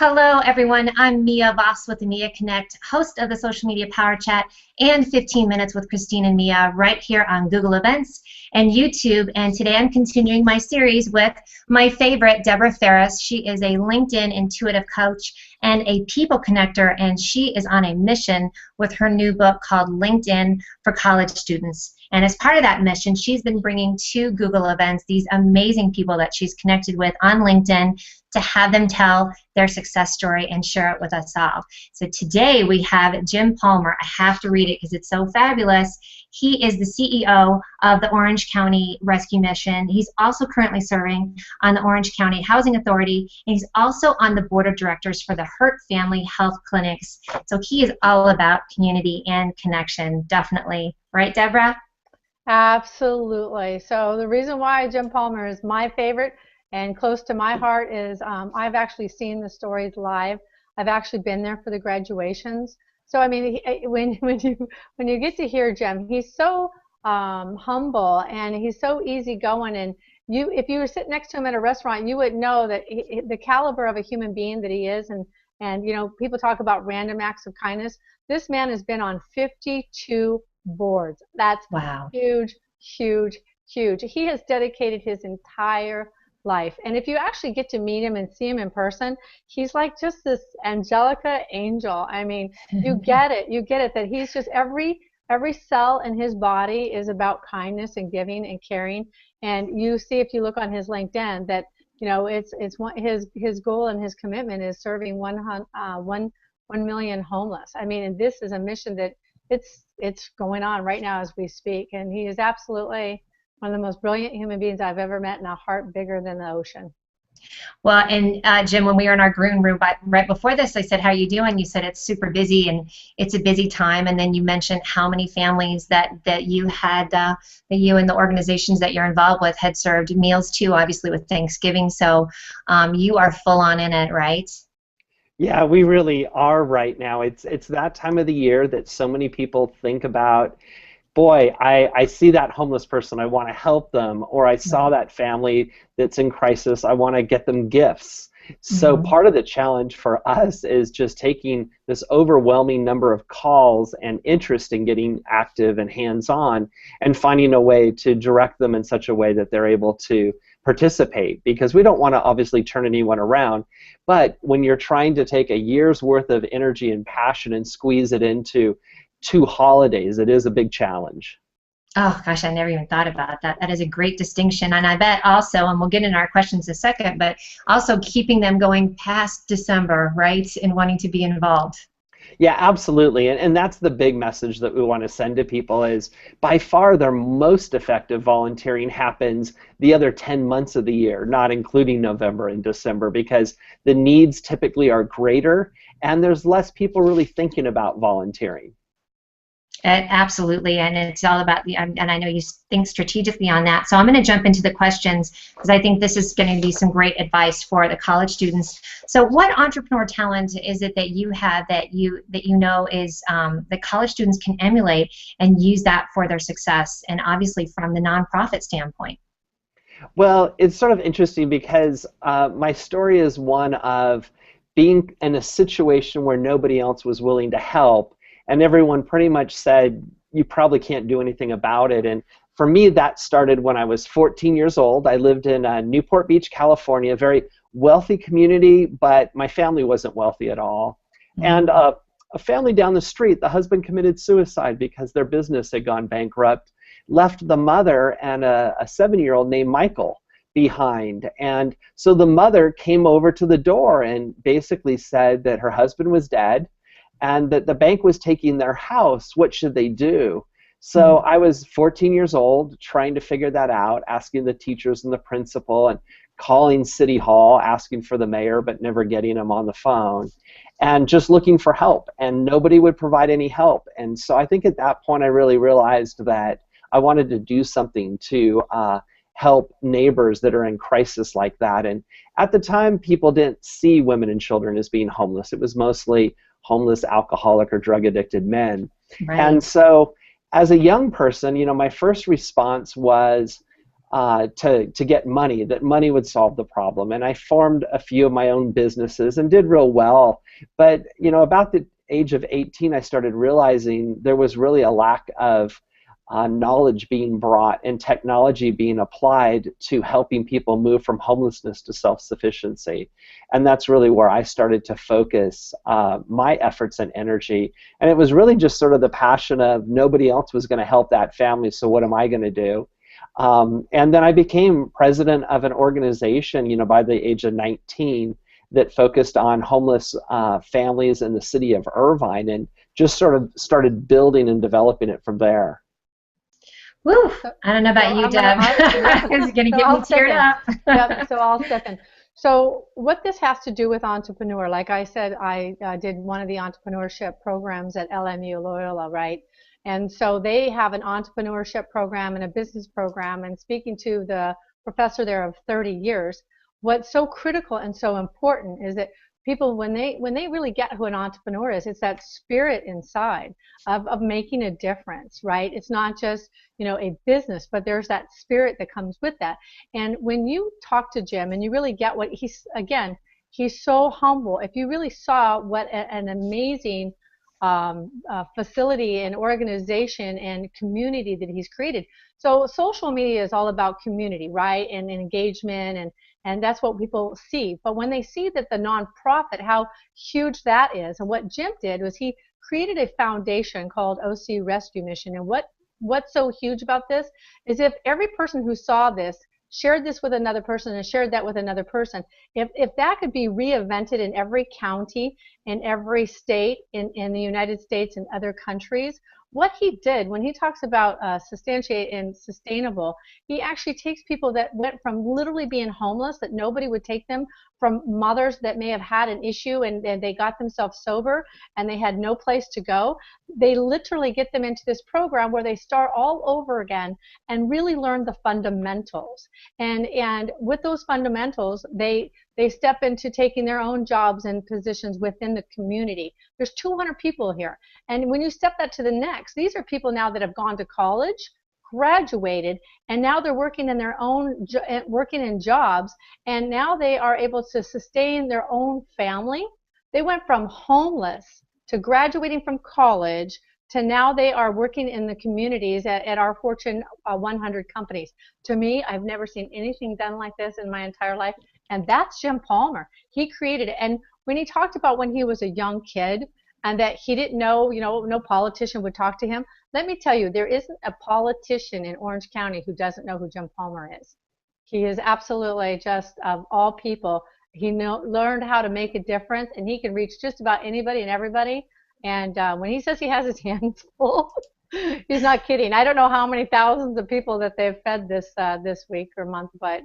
Hello, everyone. I'm Mia Voss with the Mia Connect, host of the Social Media Power Chat and 15 Minutes with Christine and Mia right here on Google Events and YouTube. And today I'm continuing my series with my favorite, Debra Faris. She is a LinkedIn intuitive coach and a people connector, and she is on a mission with her new book called LinkedIn for College Students. And as part of that mission, she's been bringing to Google Events these amazing people that she's connected with on LinkedIn to have them tell their success story and share it with us all. So today we have Jim Palmer. I have to read it because it's so fabulous. He is the CEO of the Orange County Rescue Mission. He's also currently serving on the Orange County Housing Authority, and he's also on the board of directors for the Hurt Family Health Clinics. So he is all about community and connection, definitely. Right, Debra? Absolutely. So the reason why Jim Palmer is my favorite and close to my heart is I've actually seen the stories live. I've actually been there for the graduations. So I mean, when you get to hear Jim, he's so humble and he's so easygoing. And if you were sitting next to him at a restaurant, you would know that the caliber of a human being that he is. And you know, people talk about random acts of kindness. This man has been on 52 boards. That's wow. Huge, huge, huge. He has dedicated his entire life. And if you actually get to meet him and see him in person, he's like just this Angelica angel. I mean, you get it. You get it that he's just every cell in his body is about kindness and giving and caring. And you see, if you look on his LinkedIn, that you know his goal and his commitment is serving 1 million homeless. I mean, and this is a mission that it's going on right now as we speak. And he is absolutely one of the most brilliant human beings I've ever met, and a heart bigger than the ocean. Well, and Jim, when we were in our green room right before this, I said, how are you doing? You said it's super busy and it's a busy time. And then you mentioned how many families that you had, that you and the organizations that you're involved with had served meals to, obviously with Thanksgiving. So you are full on in it, right? Yeah, we really are right now. It's that time of the year that so many people think about, boy, I see that homeless person, I want to help them, or I saw that family that's in crisis, I want to get them gifts. So part of the challenge for us is just taking this overwhelming number of calls and interest in getting active and hands-on and finding a way to direct them in such a way that they're able to participate, because we don't want to obviously turn anyone around, but when you're trying to take a year's worth of energy and passion and squeeze it into 2 holidays, it is a big challenge. Oh, gosh, I never even thought about that. That is a great distinction. And I bet also, and we'll get into our questions in a second, but also keeping them going past December, right, and wanting to be involved. Yeah, absolutely. And that's the big message that we want to send to people is by far their most effective volunteering happens the other 10 months of the year, not including November and December, because the needs typically are greater and there's less people really thinking about volunteering. Absolutely, and it's all about the, and I know you think strategically on that. So I'm going to jump into the questions because I think this is going to be some great advice for the college students. So what entrepreneur talent is it that you have that you know is that college students can emulate and use that for their success, and obviously from the nonprofit standpoint? Well, it's sort of interesting because my story is one of being in a situation where nobody else was willing to help. And everyone pretty much said, you probably can't do anything about it. And for me, that started when I was 14 years old. I lived in Newport Beach, California, a very wealthy community, but my family wasn't wealthy at all. And a family down the street, the husband committed suicide because their business had gone bankrupt, left the mother and a 7-year-old named Michael behind. And so the mother came over to the door and basically said that her husband was dead, and that the bank was taking their house. What should they do? So I was 14 years old trying to figure that out, asking the teachers and the principal and calling City Hall, asking for the mayor, but never getting him on the phone, and just looking for help. And nobody would provide any help. And so I think at that point I really realized that I wanted to do something to help neighbors that are in crisis like that. And at the time, people didn't see women and children as being homeless. It was mostly homeless, alcoholic, or drug-addicted men. Right. And so as a young person, you know, my first response was, to get money, that money would solve the problem. And I formed a few of my own businesses and did real well. But, you know, about the age of 18, I started realizing there was really a lack of knowledge being brought and technology being applied to helping people move from homelessness to self-sufficiency. And that's really where I started to focus my efforts and energy. And it was really just sort of the passion of nobody else was going to help that family, so what am I going to do? And then I became president of an organization, you know, by the age of 19 that focused on homeless families in the city of Irvine, and just sort of started building and developing it from there. Woo! I don't know about you, Deb. It's going to get me teared up. Yep, so I'll step in. So what this has to do with entrepreneur, like I said, I did one of the entrepreneurship programs at LMU Loyola, right? And so they have an entrepreneurship program and a business program, and speaking to the professor there of 30 years, what's so critical and so important is that people, when they really get who an entrepreneur is, it's that spirit inside of making a difference, right? It's not just, you know, a business, but there's that spirit that comes with that. And when you talk to Jim and you really get what he's so humble. If you really saw what an amazing facility and organization and community that he's created. So social media is all about community, right? And engagement, and that's what people see. But when they see that the nonprofit, how huge that is, and what Jim did was he created a foundation called OC Rescue Mission. And what's so huge about this is if every person who saw this shared this with another person and shared that with another person, if that could be reinvented in every county, in every state, in the United States and other countries, what he did when he talks about substantiate and sustainable, he actually takes people that went from literally being homeless, that nobody would take them, from mothers that may have had an issue and they got themselves sober and they had no place to go. They literally get them into this program where they start all over again and really learn the fundamentals. And with those fundamentals, they step into taking their own jobs and positions within the community. There's 200 people here. And when you step that to the next, these are people now that have gone to college, graduated, and now they're working in their own, working in jobs, and now they are able to sustain their own family. They went from homeless to graduating from college to now they are working in the communities at our Fortune 100 companies. To me, I've never seen anything done like this in my entire life. And that's Jim Palmer. He created it. And when he talked about when he was a young kid and that he didn't know, you know, no politician would talk to him, let me tell you, there isn't a politician in Orange County who doesn't know who Jim Palmer is. He is absolutely just, of all people, he learned how to make a difference, and he can reach just about anybody and everybody. And when he says he has his hands full, he's not kidding. I don't know how many thousands of people that they've fed this week or month, but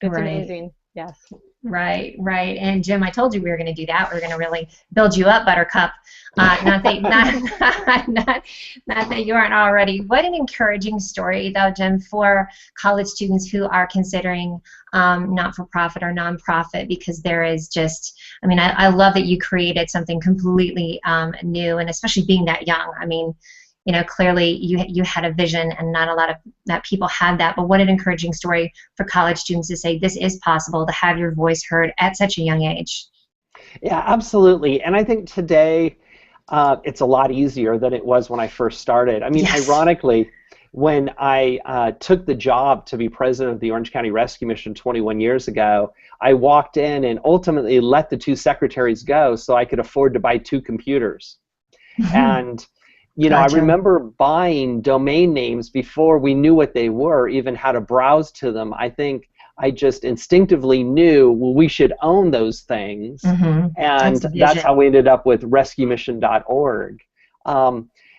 it's amazing. Yes. Right. And Jim, I told you we were going to do that. We were going to really build you up, Buttercup. Not that you aren't already. What an encouraging story, though, Jim, for college students who are considering not-for-profit or nonprofit, because there is just, I mean, I love that you created something completely new, and especially being that young. I mean, you know, clearly you had a vision, and not a lot of that people had that. But what an encouraging story for college students to say this is possible, to have your voice heard at such a young age. Yeah, absolutely. And I think today it's a lot easier than it was when I first started. I mean, yes. Ironically, when I took the job to be president of the Orange County Rescue Mission 21 years ago, I walked in and ultimately let the 2 secretaries go so I could afford to buy 2 computers. And you know, gotcha. I remember buying domain names before we knew what they were, even how to browse to them. I think I just instinctively knew, well, we should own those things. And that's how we ended up with rescuemission.org.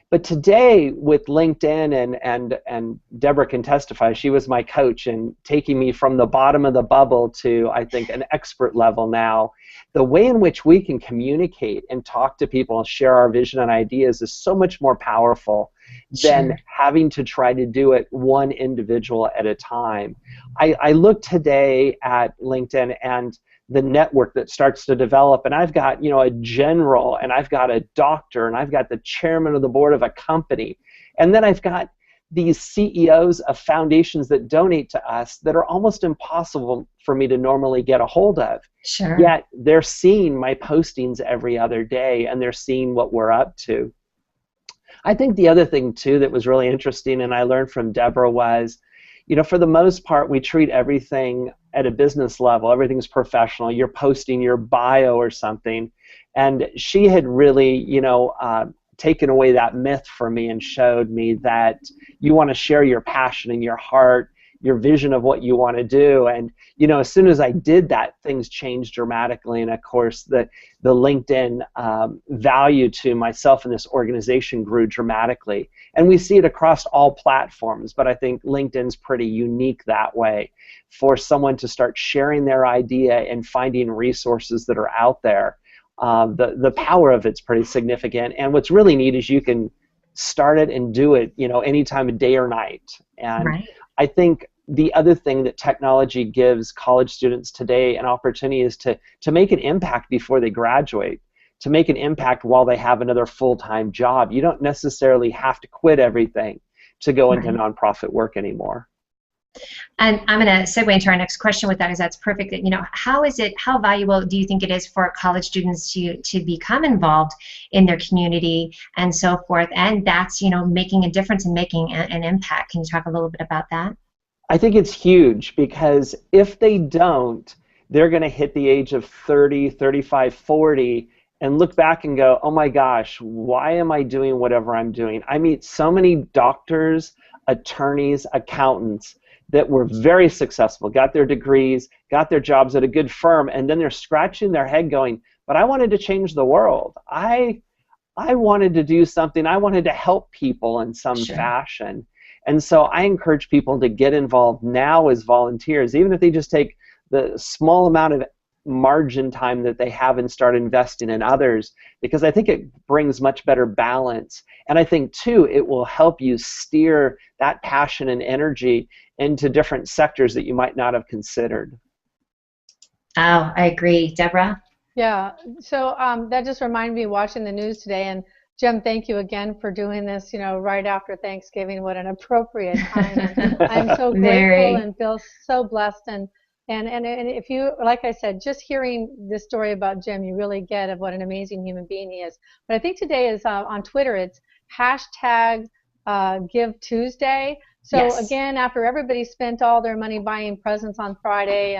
But today, with LinkedIn, and Debra can testify, she was my coach and taking me from the bottom of the bubble to, I think, an expert level now. The way in which we can communicate and talk to people and share our vision and ideas is so much more powerful than having to try to do it one individual at a time. I look today at LinkedIn and the network that starts to develop, and I've got, you know, a general, and I've got a doctor, and I've got the chairman of the board of a company, and then I've got these CEOs of foundations that donate to us that are almost impossible for me to normally get a hold of. Sure. Yet they're seeing my postings every other day, and they're seeing what we're up to. I think the other thing, too, that was really interesting, and I learned from Debra, was, for the most part, we treat everything at a business level. Everything's professional. You're posting your bio or something. And she had really, taken away that myth for me and showed me that you want to share your passion and your heart, your vision of what you want to do. And, as soon as I did that, things changed dramatically. And, of course, the LinkedIn value to myself and this organization grew dramatically. And we see it across all platforms, but I think LinkedIn's pretty unique that way for someone to start sharing their idea and finding resources that are out there. The power of it's pretty significant. And what's really neat is you can start it and do it, any time of day or night. And Right. I think the other thing that technology gives college students today an opportunity is to make an impact before they graduate, to make an impact while they have another full-time job. You don't necessarily have to quit everything to go into Right. nonprofit work anymore. And I'm going to segue into our next question with that, because that's perfect. How valuable do you think it is for college students to become involved in their community and so forth? And that's, making a difference and making an impact. Can you talk a little bit about that? I think it's huge, because if they don't, they're going to hit the age of 30, 35, 40 and look back and go, oh my gosh, why am I doing whatever I'm doing? I meet so many doctors, attorneys, accountants that were very successful, got their degrees, got their jobs at a good firm, and then they're scratching their head going, but I wanted to change the world. I wanted to do something. I wanted to help people in some Sure. fashion. And so I encourage people to get involved now as volunteers, even if they just take the small amount of margin time that they have and start investing in others, because I think it brings much better balance. And I think, too, it will help you steer that passion and energy into different sectors that you might not have considered. Oh, I agree. Debra? Yeah, so that just reminded me watching the news today, and Jim, thank you again for doing this, right after Thanksgiving. What an appropriate time. And I'm so Very. grateful and feel so blessed. And if you, like I said, just hearing this story about Jim, you really get of what an amazing human being he is. But I think today is on Twitter, it's hashtag Give Tuesday. So Yes. again, after everybody spent all their money buying presents on Friday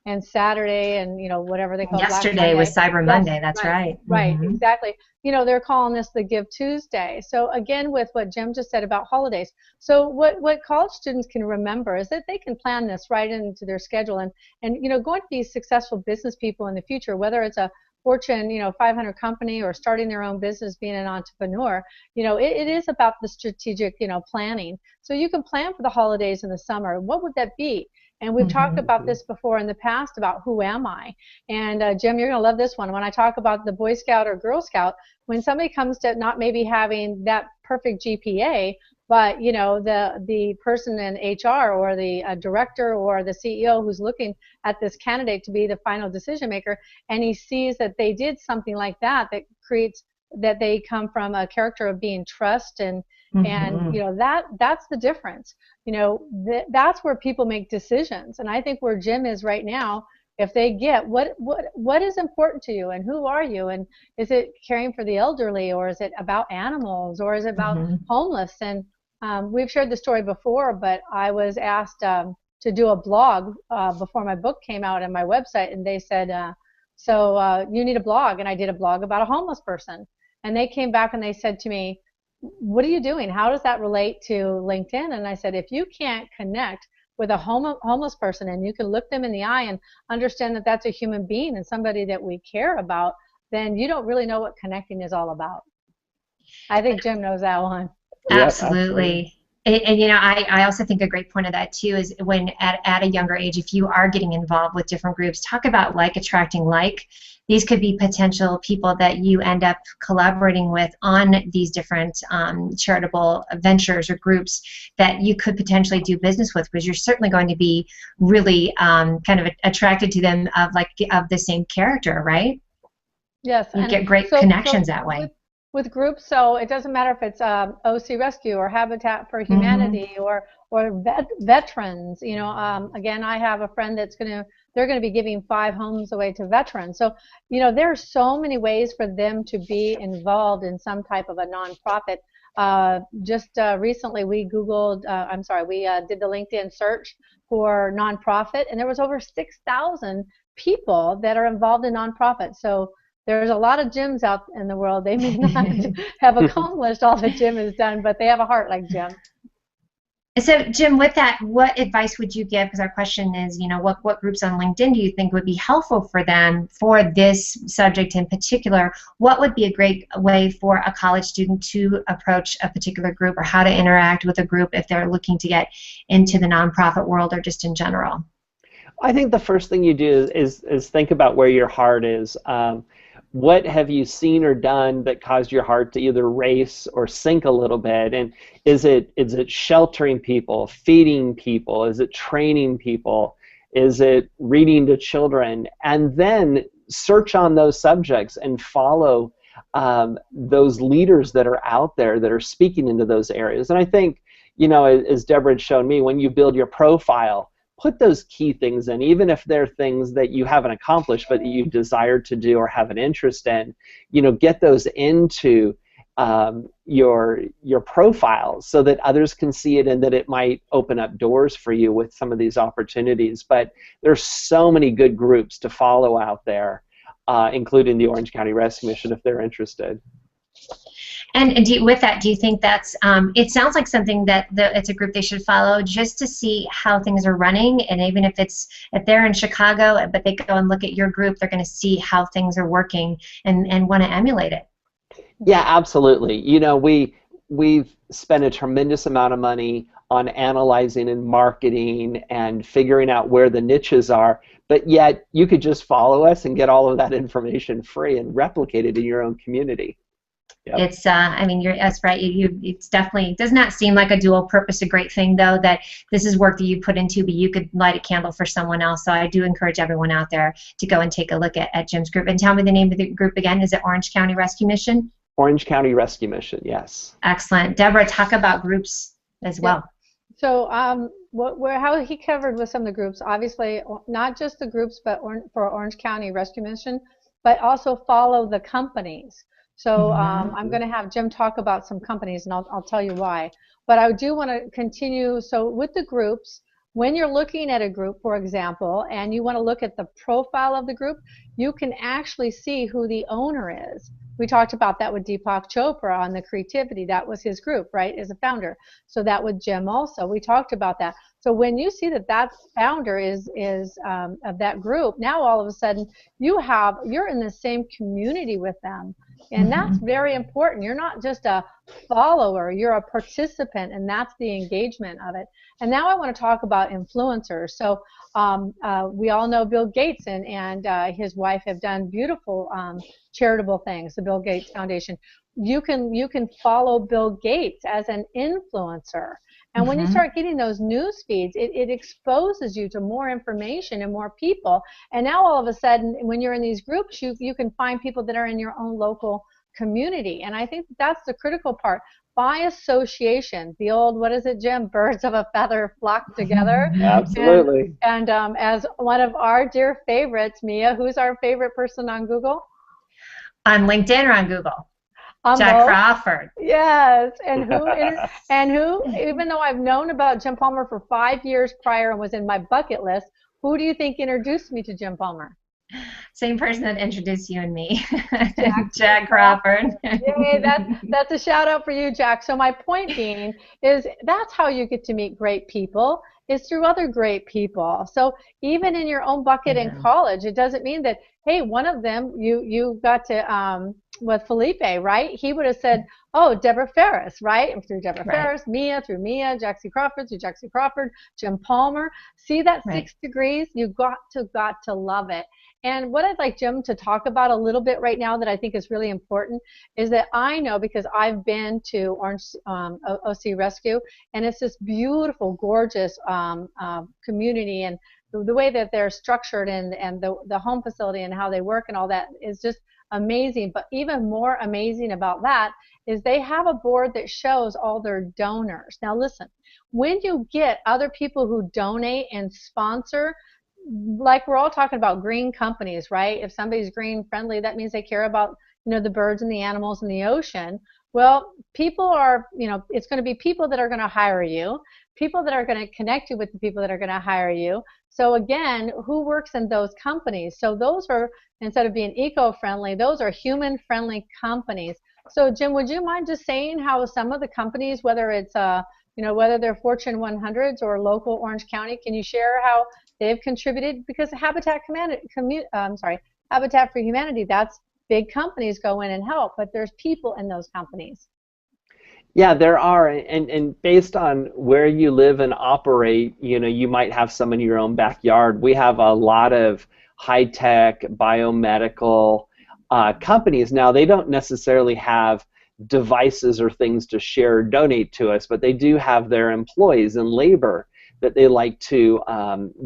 and Saturday and whatever they call Yesterday was Cyber Monday. That's right. Right, Mhm. exactly. They're calling this the Give Tuesday. So again, with what Jim just said about holidays. So what college students can remember is that they can plan this right into their schedule and going to be successful business people in the future, whether it's a Fortune 500 company or starting their own business, being an entrepreneur, it is about the strategic planning. So you can plan for the holidays in the summer. What would that be? And we've talked about this before in the past about who am I? And Jim, you're going to love this one. When I talk about the Boy Scout or Girl Scout, when somebody comes to not maybe having that perfect GPA, but the person in HR or the director or the CEO who's looking at this candidate to be the final decision maker, and he sees that they did something like that creates that they come from a character of being trust and that's the difference. That's where people make decisions, and I think where Jim is right now, if they get what is important to you and who are you, and is it caring for the elderly, or is it about animals, or is it about homeless? And we've shared the story before, but I was asked to do a blog before my book came out on my website, and they said, so you need a blog, and I did a blog about a homeless person, and they came back and they said to me, what are you doing? How does that relate to LinkedIn? And I said, if you can't connect with a homeless person and you can look them in the eye and understand that that's a human being and somebody that we care about, then you don't really know what connecting is all about. I think Jim knows that one. Absolutely. And I also think a great point of that too is when at a younger age, if you are getting involved with different groups, talk about like attracting like. These could be potential people that you end up collaborating with on these different charitable ventures or groups that you could potentially do business with, because you're certainly going to be really kind of attracted to them of the same character, right? Yes. You get great connections that way. with groups, so it doesn't matter if it's OC Rescue or Habitat for Humanity or veterans. You know, again, I have a friend they're gonna be giving 5 homes away to veterans. So, you know, there are so many ways for them to be involved in some type of a nonprofit. Just recently, we did the LinkedIn search for nonprofit, and there was over 6,000 people that are involved in nonprofits. So there's a lot of Jims out in the world. They may not have accomplished all that Jim has done, but they have a heart like Jim. So, Jim, with that, what advice would you give? Because our question is, you know, what groups on LinkedIn do you think would be helpful for them for this subject in particular? What would be a great way for a college student to approach a particular group, or how to interact with a group if they're looking to get into the nonprofit world or just in general? I think the first thing you do is think about where your heart is. What have you seen or done that caused your heart to either race or sink a little bit? And is it sheltering people, feeding people? Is it training people? Is it reading to children? And then search on those subjects and follow those leaders that are out there that are speaking into those areas. And I think, you know, as Debra had shown me, when you build your profile, put those key things in, even if they're things that you haven't accomplished but that you desire to do or have an interest in. You know, get those into your profile so that others can see it, and that it might open up doors for you with some of these opportunities. But there's so many good groups to follow out there, including the Orange County Rescue Mission if they're interested. And with that, do you think that's, it sounds like something that it's a group they should follow just to see how things are running, and even if they're in Chicago, but they go and look at your group, they're going to see how things are working and want to emulate it. Yeah, absolutely. You know, we've spent a tremendous amount of money on analyzing and marketing and figuring out where the niches are, but yet you could just follow us and get all of that information free and replicate it in your own community. Yep. It's, I mean, that's right. It's definitely, it does not seem like a dual purpose, a great thing, though, that this is work that you put into, but you could light a candle for someone else. So I do encourage everyone out there to go and take a look at Jim's group. And tell me the name of the group again. Is it Orange County Rescue Mission? Orange County Rescue Mission, yes. Excellent. Debra, talk about groups as well. So how he covered with some of the groups, obviously not just the groups, but for Orange County Rescue Mission, but also follow the companies. So I'm going to have Jim talk about some companies, and I'll tell you why. But I do want to continue. So with the groups, when you're looking at a group, for example, and you want to look at the profile of the group, you can actually see who the owner is. We talked about that with Deepak Chopra on the creativity. That was his group, right, as a founder. So that with Jim also. We talked about that. So when you see that founder is of that group, now all of a sudden you're in the same community with them. And that's very important. You're not just a follower, you're a participant, and that's the engagement of it. And now I want to talk about influencers. So we all know Bill Gates and his wife have done beautiful charitable things, the Bill Gates Foundation. You can follow Bill Gates as an influencer. And when you start getting those news feeds, it exposes you to more information and more people. And now all of a sudden, when you're in these groups, you can find people that are in your own local community. And I think that's the critical part. By association, the old, what is it, Jim? Birds of a feather flock together. Absolutely. And as one of our dear favorites, Mia, who's our favorite person on Google? On LinkedIn or on Google? Jack Crawford. Yes, and who, even though I've known about Jim Palmer for 5 years prior and was in my bucket list, who do you think introduced me to Jim Palmer? Same person that introduced you and me, Jack Crawford. Yay, that's a shout out for you, Jack. So my point being is that's how you get to meet great people, is through other great people. So even in your own bucket in college, it doesn't mean that, hey, one of them you got to with Felipe, right? He would have said, oh, Debra Faris, right? And through Debra Faris, Mia, through Mia, Jaxie Crawford, through Jaxie Crawford, Jim Palmer. See that 6 degrees? You got to love it. And what I'd like Jim to talk about a little bit right now that I think is really important is that I know, because I've been to Orange OC Rescue, and it's this beautiful, gorgeous community, and the way that they're structured and the home facility and how they work and all that is just amazing. But even more amazing about that is they have a board that shows all their donors. Now listen, when you get other people who donate and sponsor, like we're all talking about green companies, right? If somebody's green friendly, that means they care about, the birds and the animals and the ocean. Well, people are, it's going to be people that are going to hire you, people that are going to connect you with the people that are going to hire you. So again, who works in those companies? So those are, instead of being eco-friendly, those are human-friendly companies. So Jim, would you mind just saying how some of the companies, whether it's whether they're Fortune 100s or local Orange County, can you share how they've contributed? Because Habitat for Humanity, that's big companies go in and help, but there's people in those companies. Yeah, there are, and based on where you live and operate, you might have some in your own backyard. We have a lot of high-tech biomedical companies. Now, they don't necessarily have devices or things to share or donate to us, but they do have their employees and labor that they like to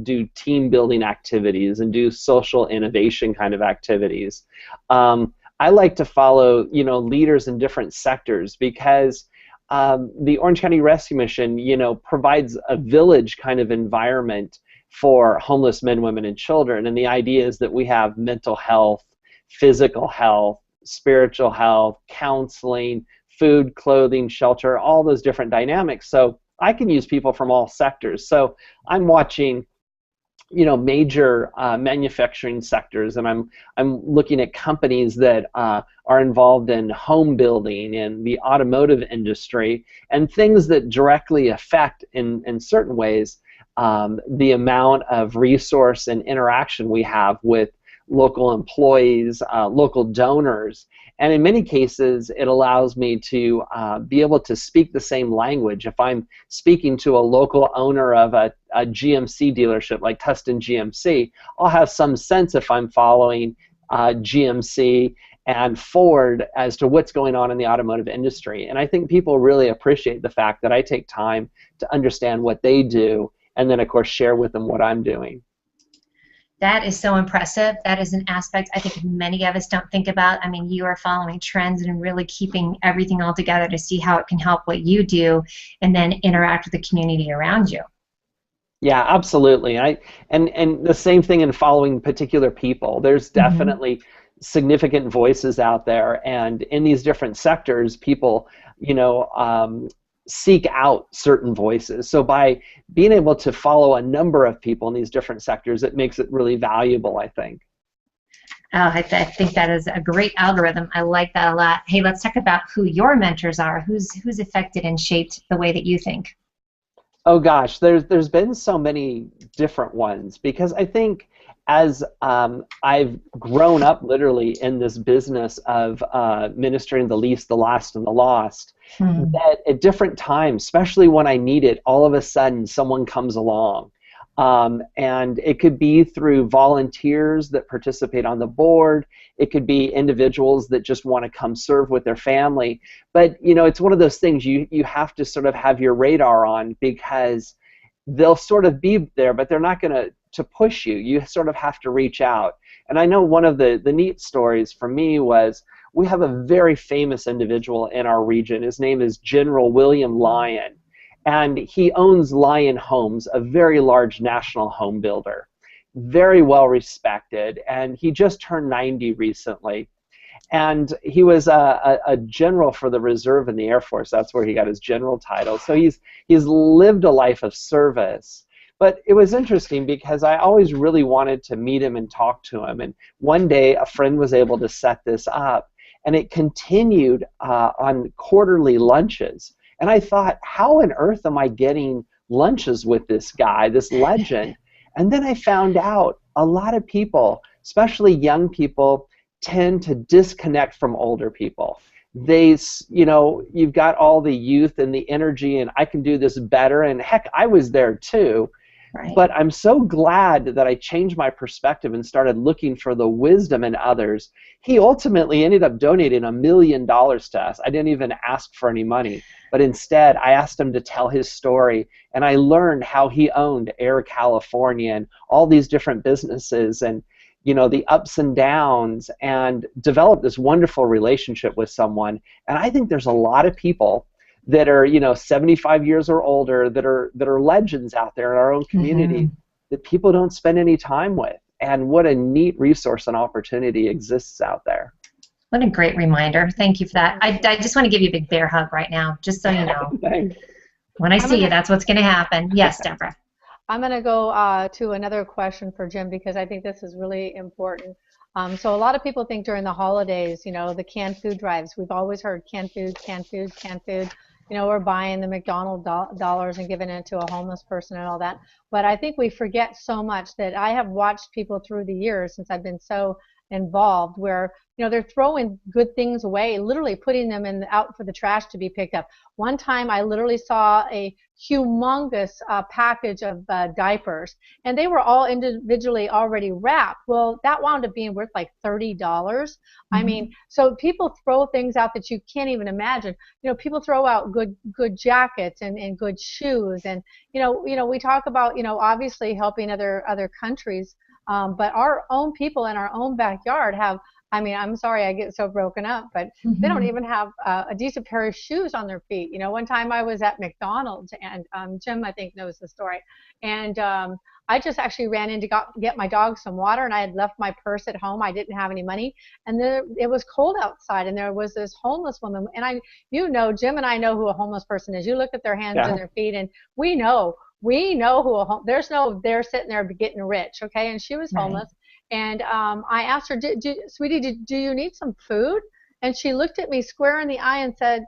do team building activities and do social innovation kind of activities. I like to follow, leaders in different sectors because the Orange County Rescue Mission, provides a village kind of environment for homeless men, women, and children. And the idea is that we have mental health, physical health, spiritual health, counseling, food, clothing, shelter, all those different dynamics. So I can use people from all sectors. So I'm watching, major manufacturing sectors, and I'm looking at companies that are involved in home building and the automotive industry, and things that directly affect, in certain ways, the amount of resource and interaction we have with local employees, local donors. And in many cases, it allows me to be able to speak the same language. If I'm speaking to a local owner of a GMC dealership like Tustin GMC, I'll have some sense if I'm following GMC and Ford as to what's going on in the automotive industry. And I think people really appreciate the fact that I take time to understand what they do and then, of course, share with them what I'm doing. That is so impressive. That is an aspect I think many of us don't think about. I mean, you are following trends and really keeping everything all together to see how it can help what you do and then interact with the community around you. Yeah, absolutely. And the same thing in following particular people. There's definitely significant voices out there, and in these different sectors, people, seek out certain voices. So by being able to follow a number of people in these different sectors, it makes it really valuable, I think. Oh, I think that is a great algorithm. I like that a lot. Hey, let's talk about who your mentors are. Who's affected and shaped the way that you think? Oh gosh, there's been so many different ones, because I think as I've grown up literally in this business of ministering the least, the last, and the lost, that at different times, especially when I need it, all of a sudden someone comes along. And it could be through volunteers that participate on the board. It could be individuals that just want to come serve with their family. But it's one of those things you have to sort of have your radar on, because they'll sort of be there, but they're not going to push you. You sort of have to reach out. And I know one of the neat stories for me was we have a very famous individual in our region. His name is General William Lyon. And he owns Lyon Homes, a very large national home builder. Very well respected. And he just turned 90 recently. And he was a general for the reserve in the Air Force. That's where he got his general title. So he's lived a life of service. But it was interesting because I always really wanted to meet him and talk to him. And one day a friend was able to set this up. And it continued on quarterly lunches. And I thought, how on earth am I getting lunches with this guy, this legend? And then I found out a lot of people, especially young people, tend to disconnect from older people. You've got all the youth and the energy, and I can do this better. And heck, I was there too. Right. But I'm so glad that I changed my perspective and started looking for the wisdom in others. He ultimately ended up donating $1 million to us. I didn't even ask for any money, but instead I asked him to tell his story, and I learned how he owned Air California and all these different businesses. And the ups and downs, and develop this wonderful relationship with someone. And I think there's a lot of people that are 75 years or older that are legends out there in our own community that people don't spend any time with. And what a neat resource and opportunity exists out there. What a great reminder. Thank you for that. I just want to give you a big bear hug right now, just so you know. Thanks. When I see you, that's what's going to happen. Yes, Deborah. I'm going to go to another question for Jim, because I think this is really important. So a lot of people think during the holidays, the canned food drives. We've always heard canned food, canned food, canned food. We're buying the McDonald's dollars and giving it to a homeless person and all that. But I think we forget so much that I have watched people through the years since I've been so involved where they're throwing good things away, literally putting them out for the trash to be picked up. One time I literally saw a humongous package of diapers, and they were all individually already wrapped. Well, that wound up being worth like $30. I mean, so people throw things out that you can't even imagine. People throw out good jackets and good shoes, and we talk about obviously helping other countries, but our own people in our own backyard have. I mean, I'm sorry I get so broken up, but they don't even have a decent pair of shoes on their feet. One time I was at McDonald's, and Jim, I think, knows the story. And I just actually ran in to get my dog some water, and I had left my purse at home. I didn't have any money. And it was cold outside, and there was this homeless woman. And Jim and I know who a homeless person is. You look at their hands and their feet, and we know who they're sitting there getting rich, okay? And she was homeless. And I asked her, sweetie, do you need some food? And she looked at me square in the eye and said,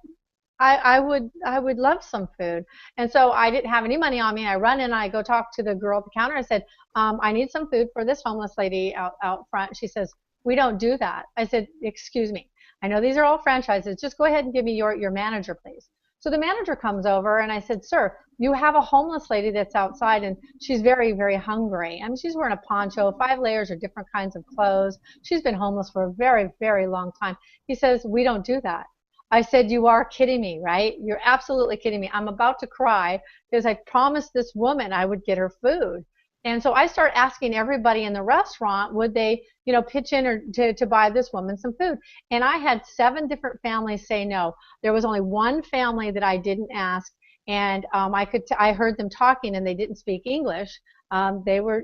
I would love some food. And so I didn't have any money on me. I run in and I go talk to the girl at the counter. I said, I need some food for this homeless lady out front. She says, we don't do that. I said, excuse me. I know these are all franchises. Just go ahead and give me your manager, please. So the manager comes over, and I said, sir, you have a homeless lady that's outside, and she's very, very hungry. I mean, she's wearing a poncho, 5 layers of different kinds of clothes. She's been homeless for a very, very long time. He says, we don't do that. I said, you are kidding me, right? You're absolutely kidding me. I'm about to cry because I promised this woman I would get her food. And so I start asking everybody in the restaurant, would they, pitch in or to buy this woman some food? And I had 7 different families say no. There was only one family that I didn't ask, and I heard them talking, and they didn't speak English. They were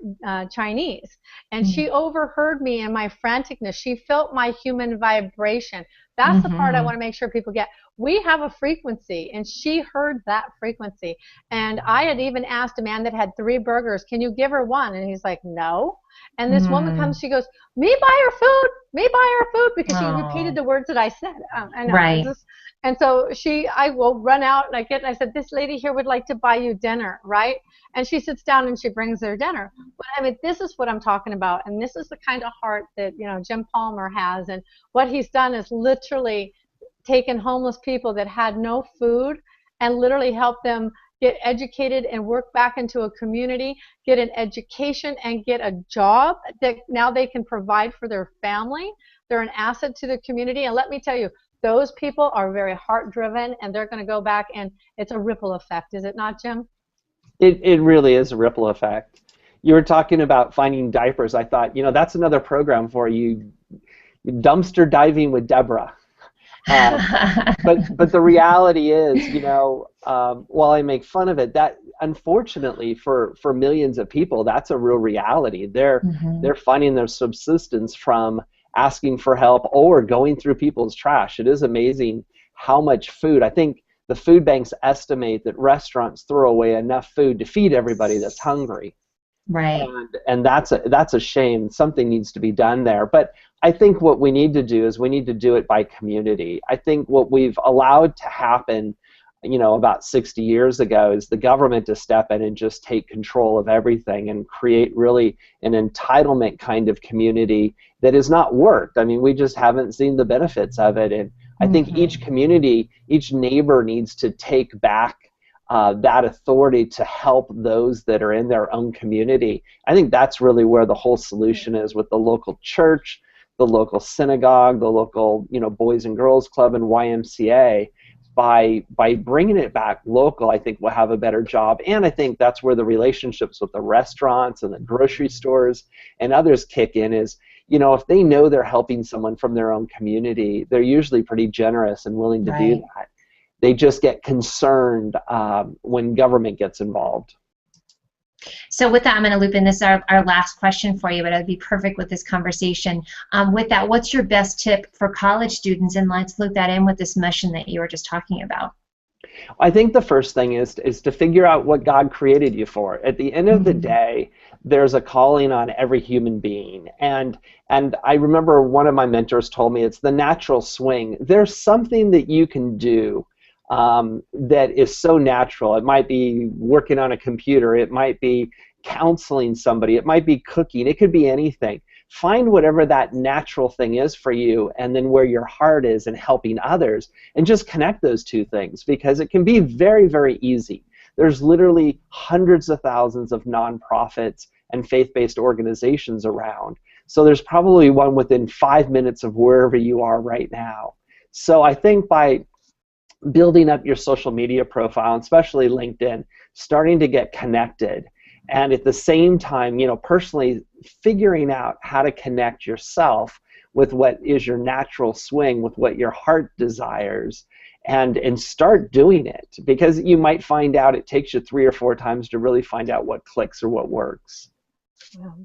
Chinese, and she overheard me in my franticness. She felt my human vibration. That's the part I want to make sure people get. We have a frequency, and she heard that frequency. And I had even asked a man that had 3 burgers, can you give her one? And he's like, no. And this woman comes, she goes, me buy her food, because she repeated the words that I said. I know, right. And so I will run out, and I said, this lady here would like to buy you dinner, right? And she sits down and she brings her dinner. But I mean, this is what I'm talking about, and this is the kind of heart that Jim Palmer has. And what he's done is literally taken homeless people that had no food and literally helped them get educated and work back into a community, get an education, and get a job that now they can provide for their family. They're an asset to the community. And let me tell you, those people are very heart-driven, and they're going to go back, and it's a ripple effect. Is it not, Jim? It really is a ripple effect. You were talking about finding diapers. I thought, that's another program for you, dumpster diving with Debra. But the reality is, while I make fun of it, that unfortunately for millions of people, that's a real reality. They're finding their subsistence from asking for help or going through people's trash. It is amazing how much food. I think the food banks estimate that restaurants throw away enough food to feed everybody that's hungry. Right. And that's a shame. Something needs to be done there. But I think what we need to do is we need to do it by community. I think what we've allowed to happen, about 60 years ago is the government to step in and just take control of everything and create really an entitlement kind of community that has not worked. I mean, we just haven't seen the benefits of it. And I think each community, each neighbor needs to take back that authority to help those that are in their own community. I think that's really where the whole solution is, with the local church, the local synagogue, the local Boys and Girls Club and YMCA. by bringing it back local, I think we'll have a better job. And I think that's where the relationships with the restaurants and the grocery stores and others kick in is, you know, if they know they're helping someone from their own community, they're usually pretty generous and willing to do that. They just get concerned when government gets involved. So with that, I'm going to loop in this our last question for you, but it'd be perfect with this conversation. With that, what's your best tip for college students? And let's loop that in with this mission that you were just talking about. I think the first thing is to figure out what God created you for. At the end of the day, there's a calling on every human being. And I remember one of my mentors told me it's the natural swing. There's something that you can do that is so natural. It might be working on a computer. It might be counseling somebody. It might be cooking. It could be anything. Find whatever that natural thing is for you, and then where your heart is in helping others, and just connect those two things, because it can be very, very easy. There's literally hundreds of thousands of nonprofits and faith-based organizations around. So there's probably one within 5 minutes of wherever you are right now. So I think by building up your social media profile, especially LinkedIn, starting to get connected, and at the same time, you know, personally figuring out how to connect yourself with what is your natural swing, with what your heart desires, and start doing it, because you might find out it takes you 3 or 4 times to really find out what clicks or what works.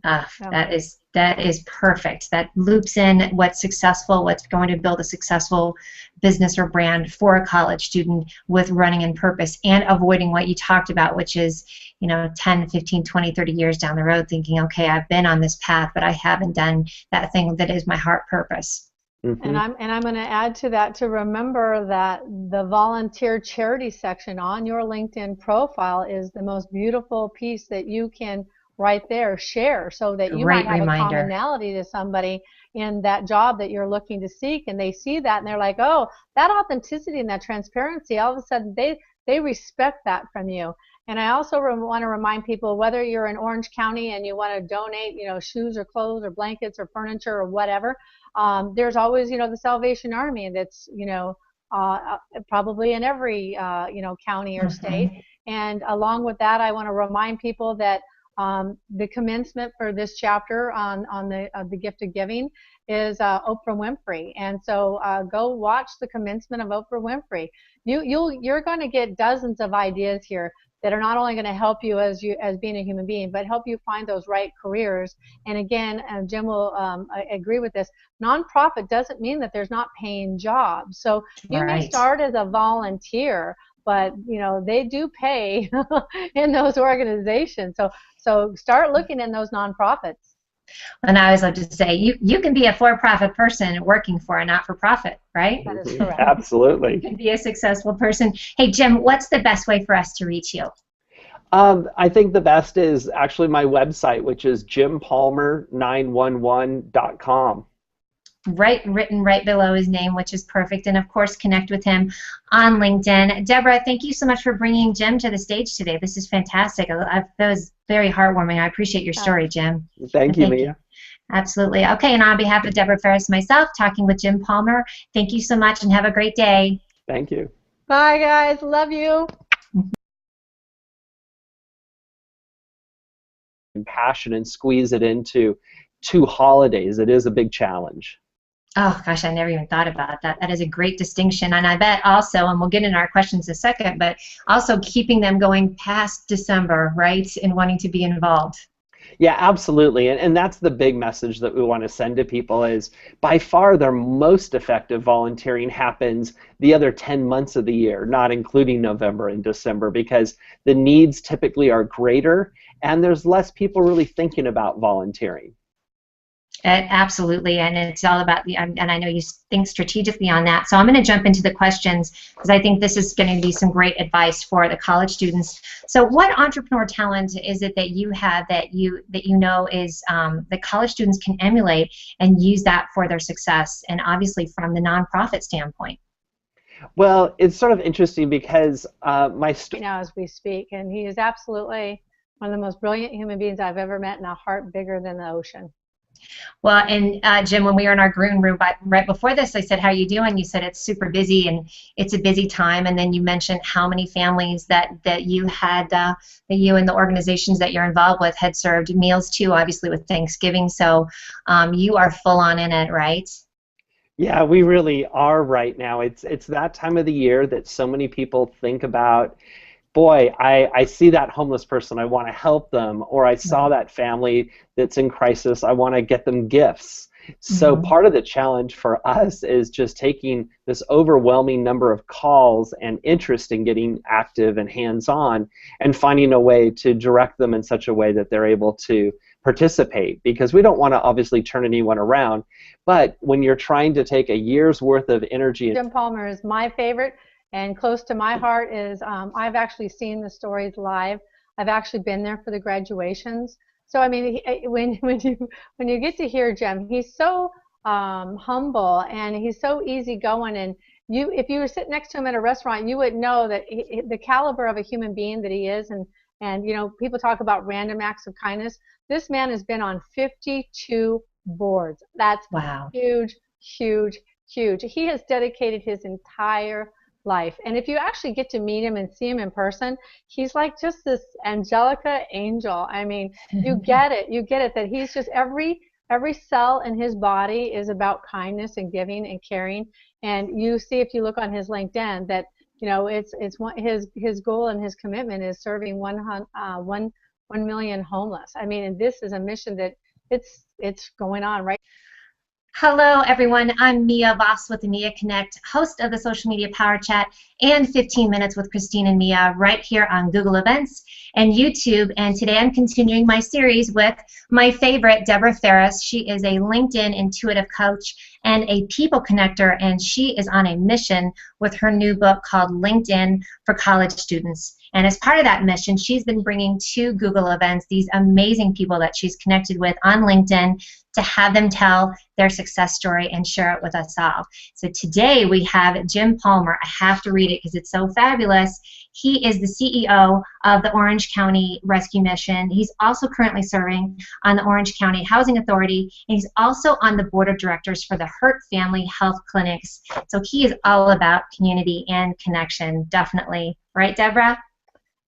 That is perfect. That loops in what's successful, what's going to build a successful business or brand for a college student with running in purpose, and avoiding what you talked about, which is, you know, 10, 15, 20, 30 years down the road thinking, okay, I've been on this path, but I haven't done that thing that is my heart purpose. And I'm going to add to that to remember that the volunteer charity section on your LinkedIn profile is the most beautiful piece that you can right there share, so that you might have a commonality to somebody in that job that you're looking to seek, and they see that and they're like, oh, that authenticity and that transparency, all of a sudden they respect that from you. And I also want to remind people, whether you're in Orange County and you want to donate, you know, shoes or clothes or blankets or furniture or whatever, there's always, you know, the Salvation Army that's, you know, probably in every, you know, county or state. And along with that, I want to remind people that the commencement for this chapter on the gift of giving is Oprah Winfrey, and so go watch the commencement of Oprah Winfrey. You're going to get dozens of ideas here that are not only going to help you as being a human being, but help you find those right careers. And again, Jim will agree with this. Nonprofit doesn't mean that there's not paying jobs. So you may start as a volunteer, but you know they do pay in those organizations. So start looking in those nonprofits. And I always love to say, you can be a for-profit person working for a not-for-profit, right? That is correct. Absolutely. You can be a successful person. Hey, Jim, what's the best way for us to reach you? I think the best is actually my website, which is jimpalmer911.com. Written right below his name, which is perfect. And of course, connect with him on LinkedIn. Deborah, thank you so much for bringing Jim to the stage today. This is fantastic. That was very heartwarming. I appreciate your story, Jim. Thank you, Mia. Absolutely. Okay, and on behalf of Debra Faris and myself, talking with Jim Palmer, thank you so much and have a great day. Thank you. Bye, guys. Love you. Passion and squeeze it into 2 holidays. It is a big challenge. Oh, gosh, I never even thought about that. That is a great distinction. And I bet also, and we'll get into our questions in a second, but also keeping them going past December, right, and wanting to be involved. Yeah, absolutely. And that's the big message that we want to send to people is, by far, their most effective volunteering happens the other 10 months of the year, not including November and December, because the needs typically are greater and there's less people really thinking about volunteering. Absolutely, and it's all about and I know you think strategically on that. So I'm going to jump into the questions because I think this is going to be some great advice for the college students. So, what entrepreneur talent is it that you have that you know is that college students can emulate and use that for their success, and obviously from the nonprofit standpoint? Well, it's sort of interesting because my now as we speak, and he is absolutely one of the most brilliant human beings I've ever met, and a heart bigger than the ocean. Well, and Jim, when we were in our green room right before this, I said, "How are you doing?" You said it's super busy and it's a busy time. And then you mentioned how many families that you had, that you and the organizations that you're involved with had served meals to, obviously with Thanksgiving. So you are full on in it, right? Yeah, we really are right now. It's that time of the year that so many people think about, boy, I see that homeless person, I want to help them, or I saw Right. that family that's in crisis, I want to get them gifts. So Hmm. part of the challenge for us is just taking this overwhelming number of calls and interest in getting active and hands-on and finding a way to direct them in such a way that they're able to participate, because we don't want to obviously turn anyone around, but when you're trying to take a year's worth of energy. Jim Palmer is my favorite, and close to my heart is I've actually seen the stories live. I've actually been there for the graduations. So I mean, when you get to hear Jim, he's so humble and he's so easygoing. And you, if you were sitting next to him at a restaurant, you would know that the caliber of a human being that he is. And you know, people talk about random acts of kindness. This man has been on 52 boards. That's Wow. huge, huge, huge. He has dedicated his entire life. And if you actually get to meet him and see him in person, he's like just this Angelica angel. I mean, you get it. You get it that he's just every cell in his body is about kindness and giving and caring. And you see, if you look on his LinkedIn, that you know his goal and his commitment is serving 1 million homeless. I mean, and this is a mission that it's going on right. Hello, everyone. I'm Mia Voss with the Mia Connect, host of the Social Media Power Chat and 15 Minutes with Christine and Mia right here on Google Events and YouTube. And today I'm continuing my series with my favorite, Debra Faris. She is a LinkedIn intuitive coach and a people connector, and she is on a mission with her new book called LinkedIn for College Students. And as part of that mission, she's been bringing to Google Events these amazing people that she's connected with on LinkedIn to have them tell their success story and share it with us all. So today we have Jim Palmer. I have to read it because it's so fabulous. He is the CEO of the Orange County Rescue Mission. He's also currently serving on the Orange County Housing Authority, and he's also on the board of directors for the Hurt Family Health Clinics. So he is all about community and connection, definitely. Right, Debra?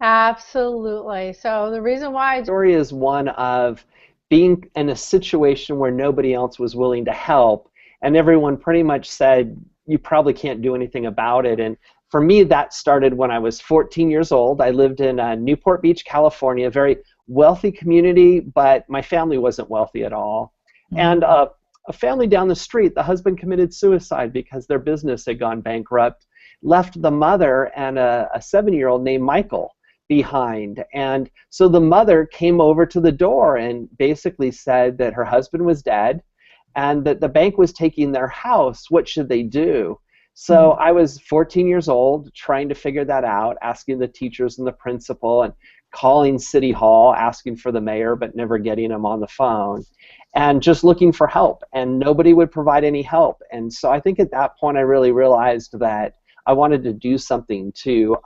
Absolutely. So the reason why The story is one of being in a situation where nobody else was willing to help, and everyone pretty much said, you probably can't do anything about it. And for me, that started when I was 14 years old. I lived in Newport Beach, California, a very wealthy community, but my family wasn't wealthy at all. And a family down the street, the husband committed suicide because their business had gone bankrupt, left the mother and a 7-year-old named Michael behind. And so the mother came over to the door and basically said that her husband was dead and that the bank was taking their house. What should they do? So I was 14 years old trying to figure that out, asking the teachers and the principal and calling City Hall, asking for the mayor, but never getting him on the phone, and just looking for help. And nobody would provide any help. And so I think at that point I really realized that I wanted to do something to